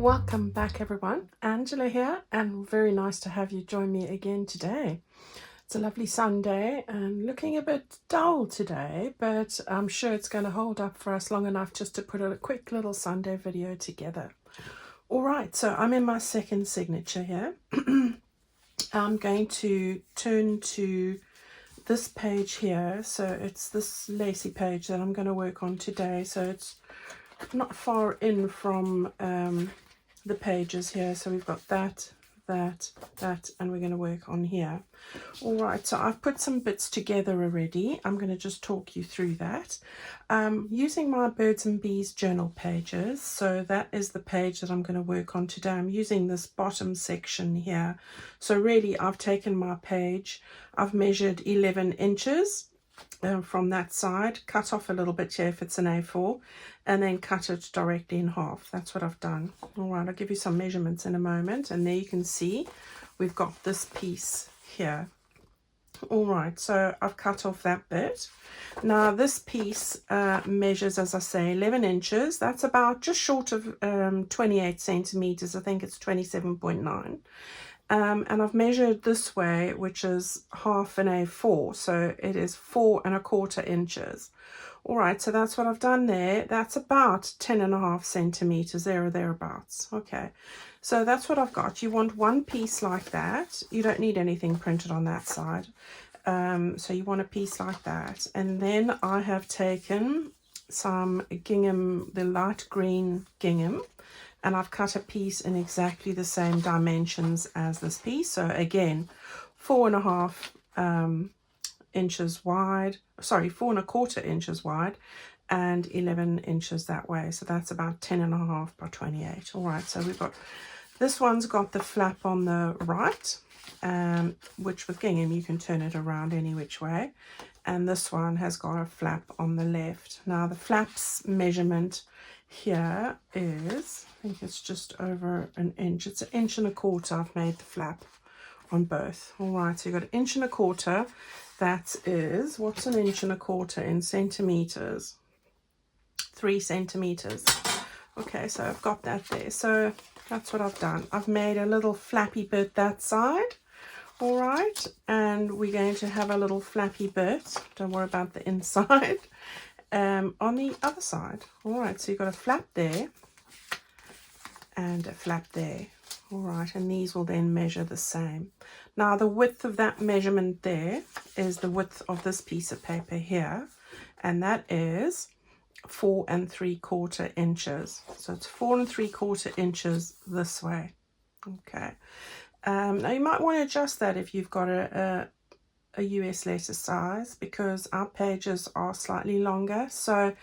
Welcome back everyone, Angela here, and very nice to have you join me again today. It's a lovely Sunday and looking a bit dull today, but I'm sure it's going to hold up for us long enough just to put a quick little Sunday video together. Alright, so I'm in my second signature here. I'm going to turn to this page here, so it's this lacy page that I'm going to work on today, so it's not far in from the pages here. So we've got that, and we're going to work on here. All right, so I've put some bits together already. I'm going to just talk you through that using my birds and bees journal pages. So that is the page that I'm going to work on today. I'm using this bottom section here. So really I've taken my page, I've measured 11 inches from that side, cut off a little bit here if it's an A4, and then cut it directly in half. That's what I've done. All right, I'll give you some measurements in a moment, and there you can see we've got this piece here. All right, so I've cut off that bit. Now this piece measures, as I say, 11 inches. That's about just short of 28 centimeters. I think it's 27.9. And I've measured this way, which is half an A4, so it is 4 1/4 inches. All right, so that's what I've done there. That's about 10.5 centimeters there or thereabouts. Okay, so that's what I've got. You want one piece like that. You don't need anything printed on that side. So you want a piece like that. And then I have taken some gingham, the light green gingham, and I've cut a piece in exactly the same dimensions as this piece. So again, 4 1/2 inches wide, sorry, 4 1/4 inches wide and 11 inches that way. So that's about 10.5 by 28. All right, so we've got, this one's got the flap on the right, which with gingham you can turn it around any which way. And this one has got a flap on the left. Now the flap's measurement here is, I think it's just over an inch. It's 1.25 inches. I've made the flap on both. All right, so you've got 1.25 inches. That is, what's 1.25 inches in centimeters? 3 centimeters. Okay, so I've got that there. So that's what I've done. I've made a little flappy bit that side. All right, and we're going to have a little flappy bit, don't worry about the inside, on the other side. All right, so you've got a flap there and a flap there. All right, and these will then measure the same. Now the width of that measurement there is the width of this piece of paper here, and that is 4 3/4 inches. So it's 4 3/4 inches this way. Okay. Now you might want to adjust that if you've got a US letter size, because our pages are slightly longer. So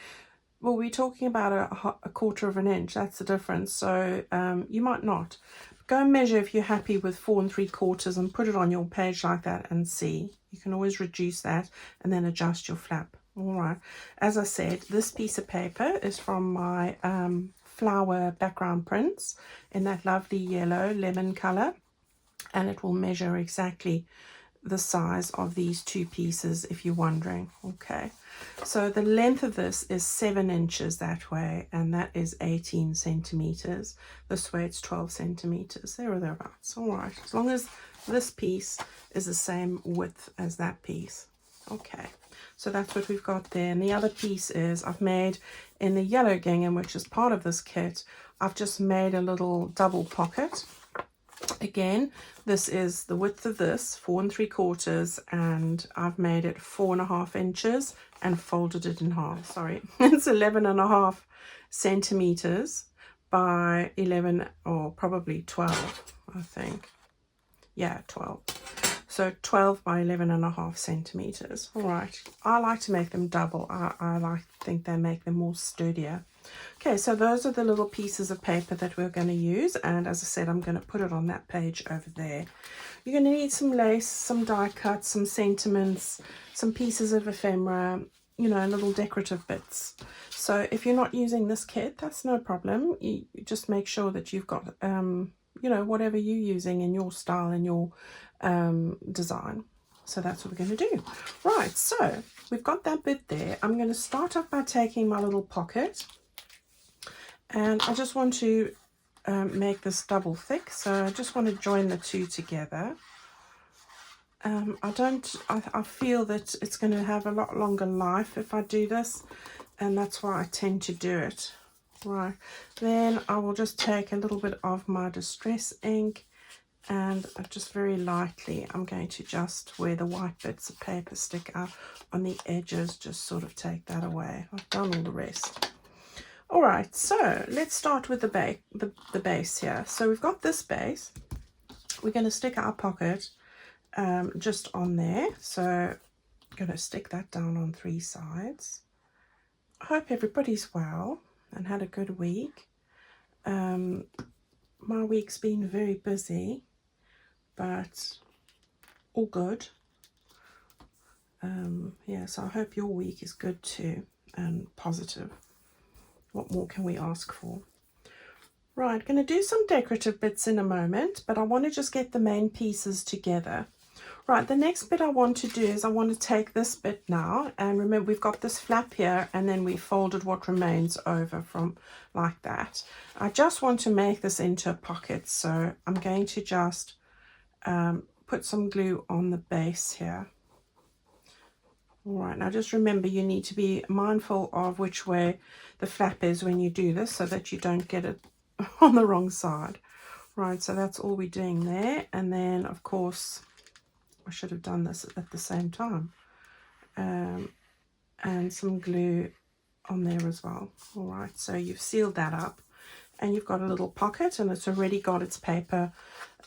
well, we're talking about a 1/4 inch. That's the difference. So you might not. Go and measure if you're happy with 4 3/4 and put it on your page like that and see. You can always reduce that and then adjust your flap. All right. As I said, this piece of paper is from my flower background prints in that lovely yellow lemon color, and it will measure exactly the size of these two pieces if you're wondering. Okay, so the length of this is 7 inches that way, and that is 18 centimeters. This way it's 12 centimeters, there or thereabouts. All right, as long as this piece is the same width as that piece. Okay, so that's what we've got there. And the other piece is, I've made in the yellow gingham, which is part of this kit, I've just made a little double pocket. Again, this is the width of this, 4 3/4, and I've made it 4 1/2 inches and folded it in half. Sorry, it's 11.5 centimeters by 11, or probably 12, I think. Yeah, 12. So 12 by 11.5 centimeters. All right, I like to make them double. I think they make them more sturdier. Okay, so those are the little pieces of paper that we're going to use, and as I said, I'm going to put it on that page over there. You're going to need some lace, some die cuts, some sentiments, some pieces of ephemera, you know, little decorative bits. So if you're not using this kit, that's no problem. You just make sure that you've got, you know, whatever you're using in your style and your design. So that's what we're going to do. Right, so we've got that bit there. I'm going to start off by taking my little pocket, and I just want to make this double thick, so I just want to join the two together. I feel that it's going to have a lot longer life if I do this, and that's why I tend to do it. Right, then I will just take a little bit of my distress ink, and just very lightly I'm going to just where the white bits of paper stick out on the edges, just sort of take that away. I've done all the rest. All right, so let's start with the base here. So we've got this base. We're going to stick our pocket just on there. So I'm going to stick that down on 3 sides. I hope everybody's well and had a good week. My week's been very busy, but all good. Yeah, so I hope your week is good too and positive. What more can we ask for? Right, going to do some decorative bits in a moment, but I want to just get the main pieces together. Right, the next bit I want to do is I want to take this bit now, and remember we've got this flap here, and then we folded what remains over from like that. I just want to make this into a pocket, so I'm going to just put some glue on the base here. All right, now just remember you need to be mindful of which way the flap is when you do this so that you don't get it on the wrong side. Right, so that's all we're doing there, and then of course I should have done this at the same time, and some glue on there as well. All right, so you've sealed that up and you've got a little pocket, and it's already got its paper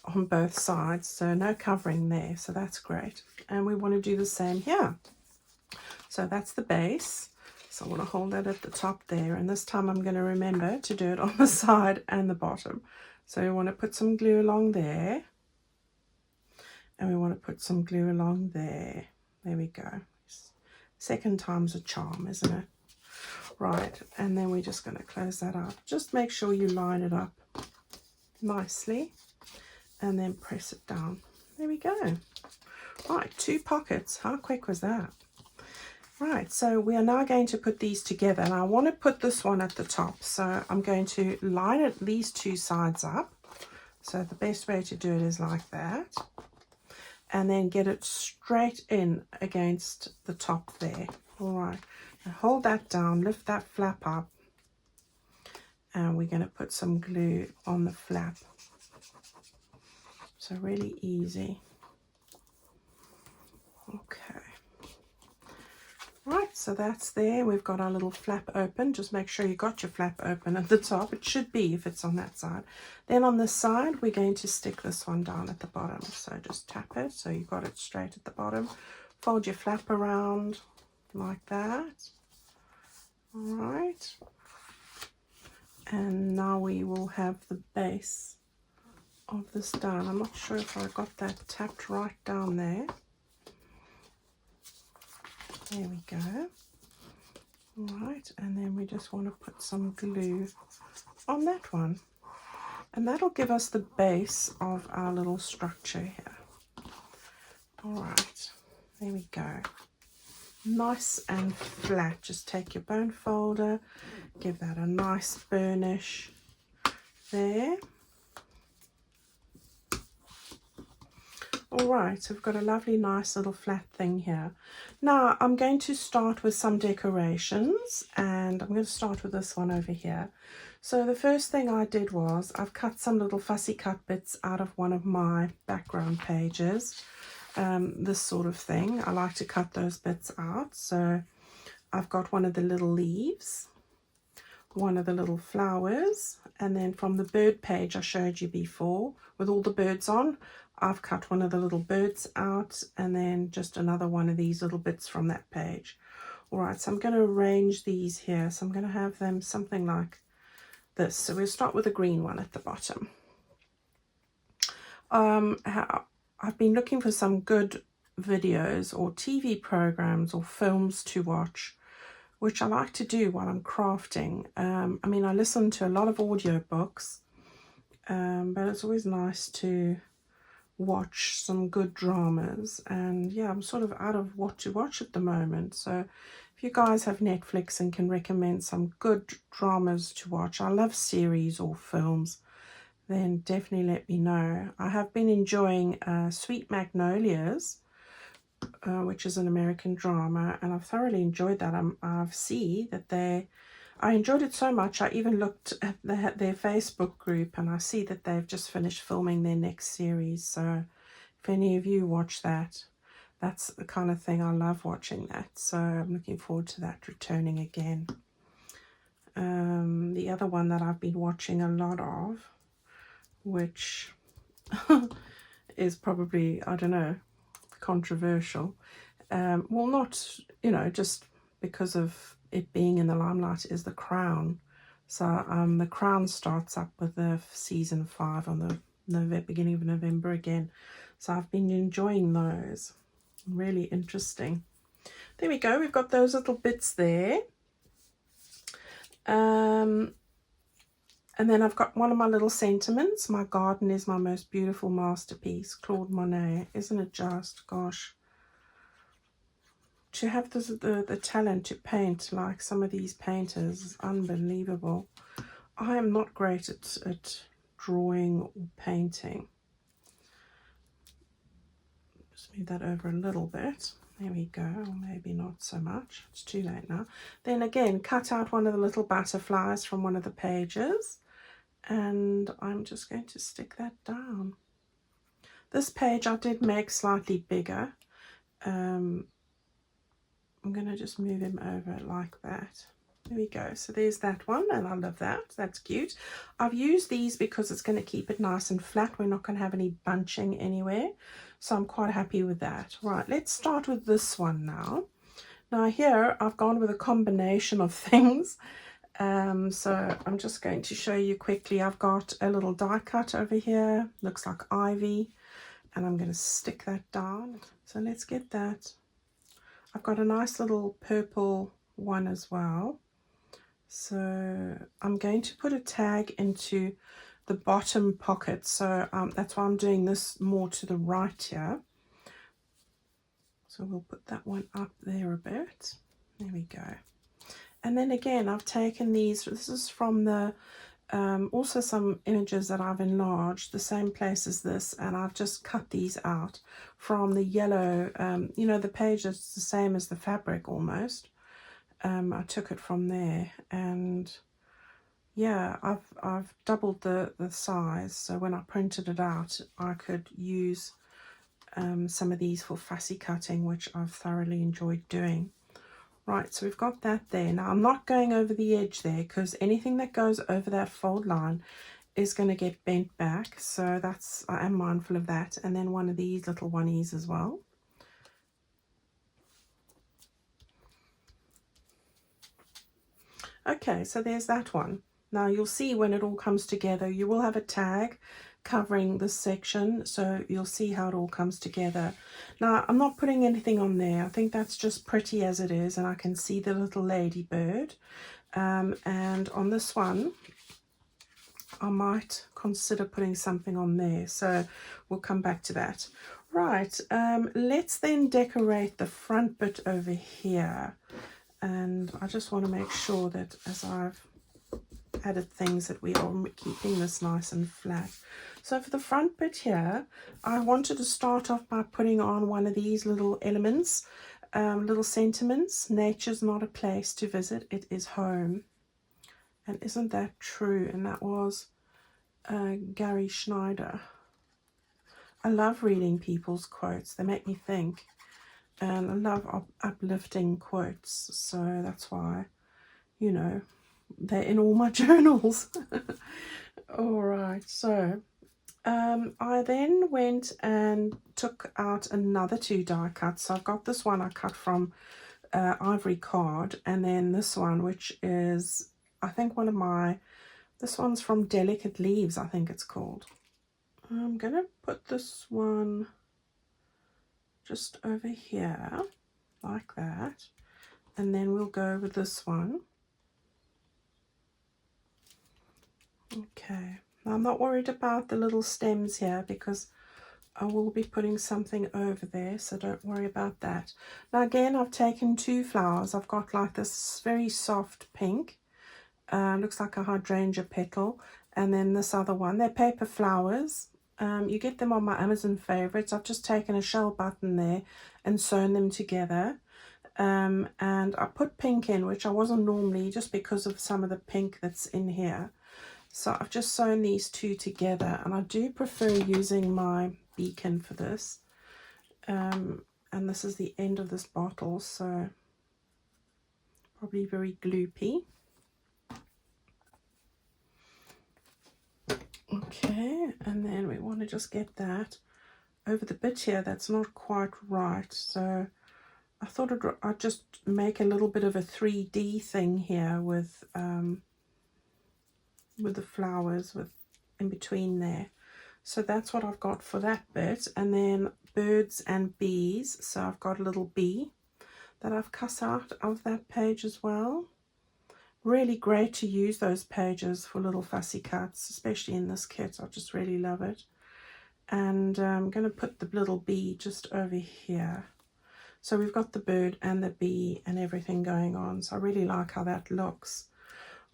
on both sides, so no covering there, so that's great. And we want to do the same here. So that's the base, so I want to hold that at the top there, and this time I'm going to remember to do it on the side and the bottom. So we want to put some glue along there, and we want to put some glue along there. There we go. Second time's a charm, isn't it? Right, and then we're just going to close that up. Just make sure you line it up nicely and then press it down. There we go. Right, 2 pockets. How quick was that? Right, so we are now going to put these together, and I want to put this one at the top. So I'm going to line it these 2 sides up. So the best way to do it is like that. And then get it straight in against the top there. All right, now hold that down, lift that flap up, and we're going to put some glue on the flap. So really easy. Okay. Right, so that's there. We've got our little flap open. Just make sure you got your flap open at the top. It should be if it's on that side. Then on this side, we're going to stick this one down at the bottom. So just tap it so you've got it straight at the bottom. Fold your flap around like that. All right. And now we will have the base of this done. I'm not sure if I got that tapped right down there. There we go. All right, and then we just want to put some glue on that one. And that'll give us the base of our little structure here. All right, there we go. Nice and flat. Just take your bone folder, give that a nice burnish there. All right, so we've got a lovely, nice little flat thing here. Now I'm going to start with some decorations, and I'm going to start with this one over here. So the first thing I did was I've cut some little fussy cut bits out of one of my background pages. This sort of thing. I like to cut those bits out. So I've got one of the little leaves, one of the little flowers, and then from the bird page I showed you before with all the birds on, I've cut one of the little birds out, and then just another one of these little bits from that page. All right, so I'm going to arrange these here. So I'm going to have them something like this. So we'll start with the green one at the bottom. I've been looking for some good videos or TV programs or films to watch, which I like to do while I'm crafting. I mean, I listen to a lot of audiobooks, but it's always nice to watch some good dramas. And yeah, I'm sort of out of what to watch at the moment. So if you guys have Netflix and can recommend some good dramas to watch, I love series or films. then definitely let me know. I have been enjoying Sweet Magnolias, which is an American drama, and I've thoroughly enjoyed that. I enjoyed it so much, I even looked at their Facebook group, and I see that they've just finished filming their next series. So if any of you watch that, that's the kind of thing I love watching that. So I'm looking forward to that returning again. The other one that I've been watching a lot of, which is probably, I don't know, controversial. Well, not, just because of it being in the limelight, is The Crown. So The Crown starts up with the season 5 on the beginning of November again. So I've been enjoying those. Really interesting. There we go. We've got those little bits there. And then I've got one of my little sentiments. My garden is my most beautiful masterpiece, Claude Monet. Isn't it just? Gosh. To have the talent to paint like some of these painters is unbelievable. I am not great at drawing or painting. Just move that over a little bit. There we go, or maybe not so much. It's too late now. Then again, cut out one of the little butterflies from one of the pages, and I'm just going to stick that down. This page I did make slightly bigger. I'm going to just move him over like that. There we go. So there's that one, and I love that. That's cute. I've used these because it's going to keep it nice and flat. We're not going to have any bunching anywhere. So I'm quite happy with that. Right, let's start with this one now. Now here I've gone with a combination of things. So I'm just going to show you quickly. I've got a little die cut over here. Looks like ivy. And I'm going to stick that down. So let's get that. I've got a nice little purple one as well. So I'm going to put a tag into the bottom pocket. So that's why I'm doing this more to the right here. So we'll put that one up there a bit. There we go. And then again, I've taken these. This is from the also some images that I've enlarged the same place as this, and I've just cut these out from the yellow, the page that's the same as the fabric almost. I took it from there, and yeah, I've doubled the size, so when I printed it out I could use some of these for fussy cutting, which I've thoroughly enjoyed doing. Right, so we've got that there. Now I'm not going over the edge there, because anything that goes over that fold line is going to get bent back, so I am mindful of that. And then one of these little oneies as well. Okay, so there's that one. Now you'll see when it all comes together, you will have a tag covering this section, so you'll see how it all comes together. Now I'm not putting anything on there. I think that's just pretty as it is, and I can see the little ladybird. And on this one I might consider putting something on there, so we'll come back to that. Right, let's then decorate the front bit over here. And I just want to make sure that as I've added things that we are keeping this nice and flat. So for the front bit here, I wanted to start off by putting on one of these little elements, little sentiments. Nature's not a place to visit, it is home. And isn't that true? And that was Gary Schneider. I love reading people's quotes. They make me think. And I love uplifting quotes. So that's why, they're in all my journals. All right, so I then went and took out another 2 die cuts. So I've got this one I cut from ivory card, and then this one, which is, I think, this one's from Delicate Leaves, I think it's called. I'm going to put this one just over here, like that. And then we'll go with this one. Okay, now I'm not worried about the little stems here, because I will be putting something over there, so don't worry about that. Now again, I've taken 2 flowers. I've got like this very soft pink, looks like a hydrangea petal, And then this other one, they're paper flowers. You get them on my Amazon favorites. I've just taken a shell button there and sewn them together. And I put pink in, which I wasn't normally, just because of some of the pink that's in here. So I've just sewn these two together, and I do prefer using my beacon for this. And this is the end of this bottle, so probably very gloopy. Okay, and then we want to just get that over the bit here that's not quite right. So I thought I'd just make a little bit of a 3D thing here with the flowers in between there. So that's what I've got for that bit. And then birds and bees. So I've got a little bee that I've cut out of that page as well. Really great to use those pages for little fussy cuts, especially in this kit. I just really love it. And I'm going to put the little bee just over here. So we've got the bird and the bee and everything going on. So I really like how that looks.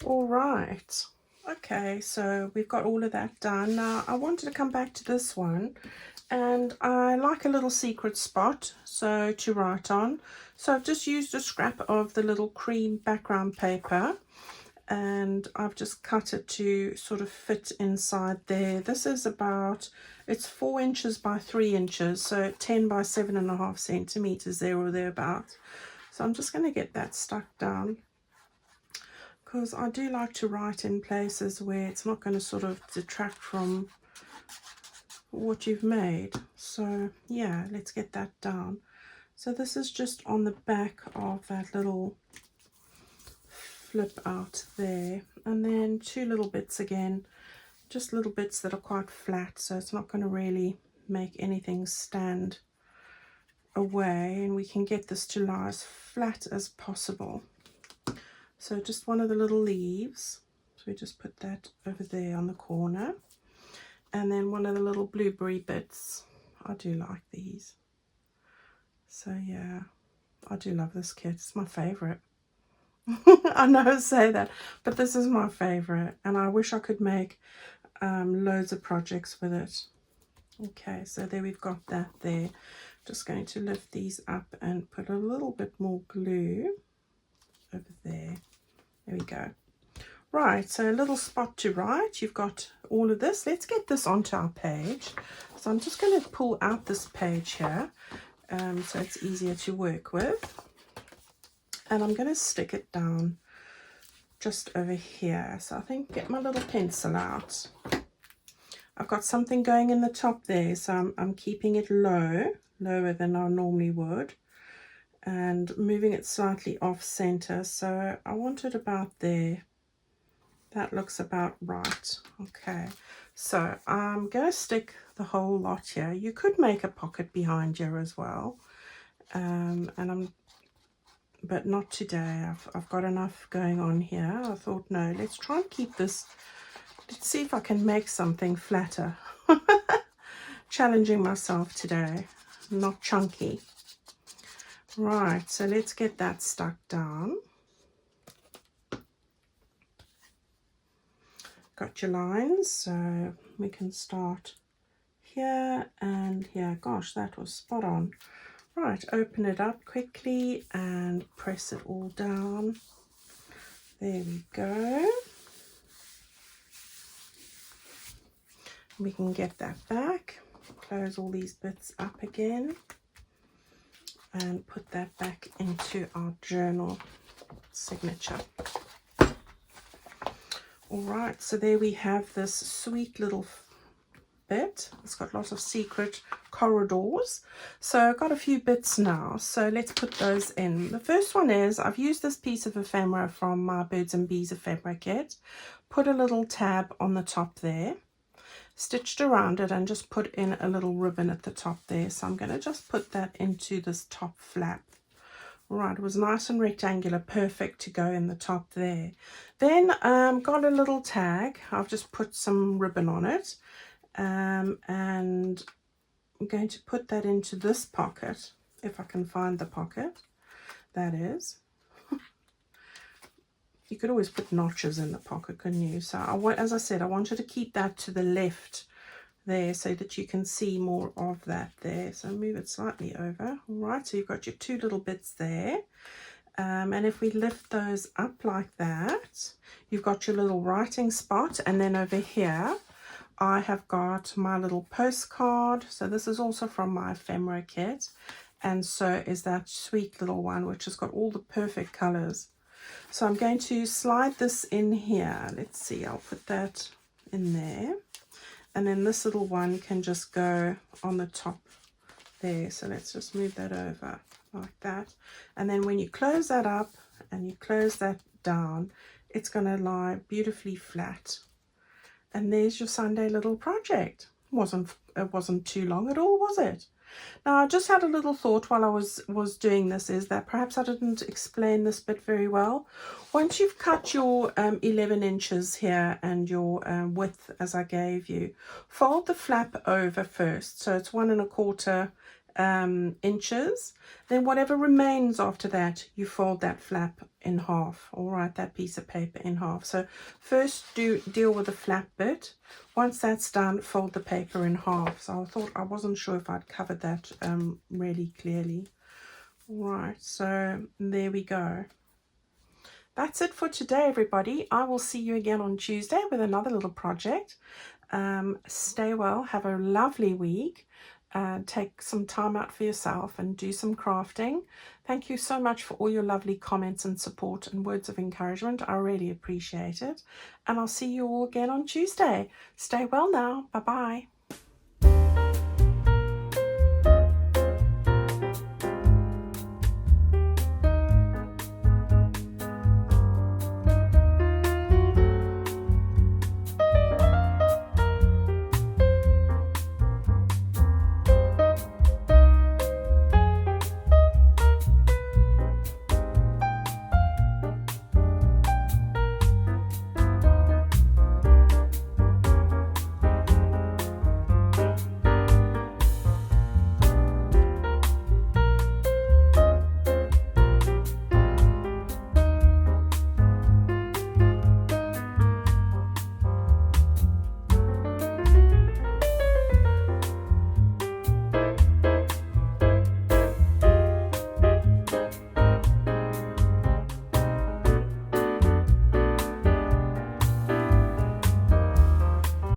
All right. Okay, so we've got all of that done. Now I wanted to come back to this one, and I like a little secret spot to write on. So I've just used a scrap of the little cream background paper, and I've just cut it to sort of fit inside there. This is it's 4 inches by 3 inches, so 10 by 7.5 centimeters there or thereabouts. So I'm just going to get that stuck down, because I do like to write in places where it's not going to sort of detract from what you've made. So yeah, let's get that down. So this is just on the back of that little flip out there, and then 2 little bits again, just little bits that are quite flat, so it's not going to really make anything stand away, and we can get this to lie as flat as possible. So just one of the little leaves, so we just put that over there on the corner, and then one of the little blueberry bits. I do like these. So yeah, I do love this kit. It's my favorite. I know I say that, but this is my favorite, and I wish I could make loads of projects with it. Okay, so there we've got that there. Just going to lift these up and put a little bit more glue over there. There we go. Right, so a little spot to write. You've got all of this. Let's get this onto our page. So I'm just going to pull out this page here, so it's easier to work with. And I'm going to stick it down just over here. So I think get my little pencil out. I've got something going in the top there, so I'm keeping it lower than I normally would, and moving it slightly off center. So I want it about there. That looks about right. Okay, so I'm going to stick the whole lot here. You could make a pocket behind here as well, but not today. I've got enough going on here. I thought, no, let's try and keep this. Let's see if I can make something flatter. Challenging myself today, not chunky. Right, so let's get that stuck down. Got your lines, so we can start here and here. Gosh, that was spot on. Right, open it up quickly and press it all down. There we go. We can get that back, close all these bits up again, and put that back into our journal signature. All right, so there we have this sweet little bit. It's got lots of secret corridors. So I've got a few bits now, so let's put those in. The first one is, I've used this piece of ephemera from my Birds and Bees ephemera kit, put a little tab on the top there, stitched around it, and just put in a little ribbon at the top there. So I'm going to just put that into this top flap. Right, it was nice and rectangular, perfect to go in the top there. Then got a little tag. I've just put some ribbon on it, and I'm going to put that into this pocket, if I can find the pocket, that is. You could always put notches in the pocket, couldn't you? So as I said, I wanted to keep that to the left there so that you can see more of that there. So move it slightly over. All right, so you've got your two little bits there. And if we lift those up like that, you've got your little writing spot. And then over here, I have got my little postcard. So this is also from my ephemera kit. And so is that sweet little one, which has got all the perfect colors. So I'm going to slide this in here. Let's see, I'll put that in there. And then this little one can just go on the top there. So let's just move that over like that. And then when you close that up and you close that down, it's going to lie beautifully flat. And there's your Sunday little project. It wasn't too long at all, was it? Now, I just had a little thought while I was doing this, is that perhaps I didn't explain this bit very well. Once you've cut your 11 inches here and your width as I gave you, fold the flap over first. So it's 1 1/4 inches. Then whatever remains after that, you fold that flap in half. All right, that piece of paper in half. So first deal with the flap bit. Once that's done, fold the paper in half. So I wasn't sure if I'd covered that really clearly. All right, so there we go. That's it for today, everybody. I will see you again on Tuesday with another little project. Stay well, have a lovely week. Take some time out for yourself and do some crafting. Thank you so much for all your lovely comments and support and words of encouragement. I really appreciate it. And I'll see you all again on Tuesday. Stay well now. Bye-bye.